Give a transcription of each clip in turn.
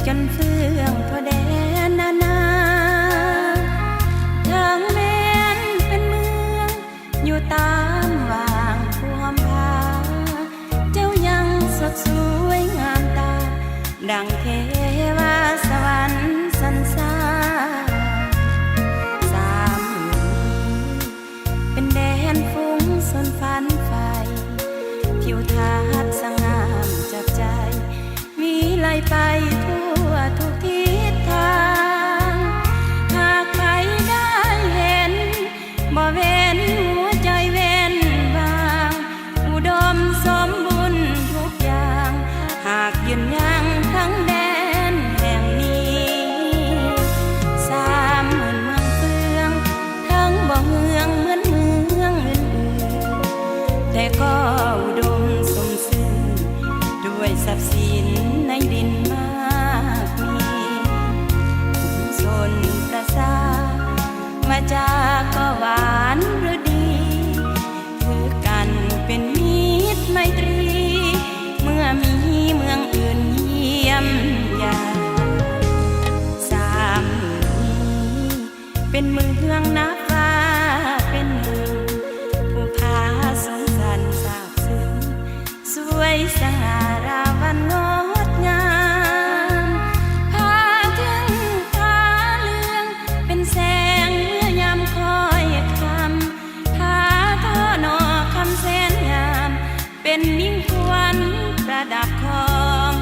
จนเฟื่องทั่วแดนนานาทางแม้นเป็นเมืองอยู่ตามว่างท่วมผาเจ้ายังสดสวยงามตาดังเทวาสวรรค์สรรสร้างสามหมื่นเป็นแดนฟุ้งสนฝันไฟทิวทัศน์สง่ามจับใจวิไลไปทั่วทุกทิศทางหากใครได้เห็นบ่เว้นหัวใจเว้นวางอุดมสมบูรณ์ทุกอย่างหากยืนยังทั้งแดนแห่งนี้สามหมื่นเมืองเฟืองทั้งบ่เมืองเหมือนเมืองอื่นๆแต่ก็อุดมสมซื่อด้วยทรัพย์สินในดินมากมีชนประสาวาจาก็หวานหรือดีคือกันเป็นมิตรไมตรีเมื่อมีเมืองอื่นเยี่ยมยามสามหมื่นนี้เป็นเมืองนับฟ้าเป็นหนึ่งผู้พาสงสารสาบซึ้งสวยสง่าราวันงดงามพาถึงผาเลืองเป็นแสงเมื่อยามคอยคำผาท่อนอคำแสนงามเป็นมิ่งควันประดับของ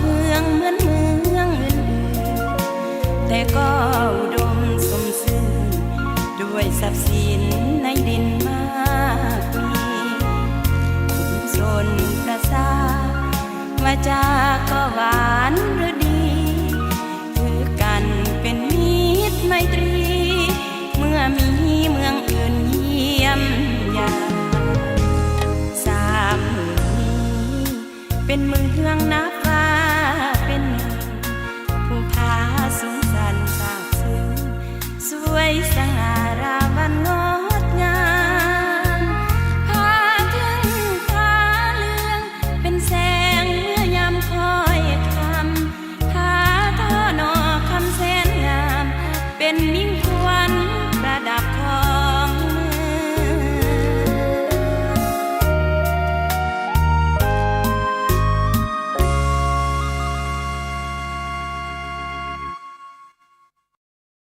เมืองเหมือนเมืองอื่นๆแต่ก็อุดมสมซื่อด้วยทรัพย์สินในดินมากมีชนประสาวาจาก็หวานหรือดีคือกันเป็นมิตรไมตรีเมื่อมีเมืองอื่นเยี่ยมยามสามหมื่นนี้เป็นเมืองนั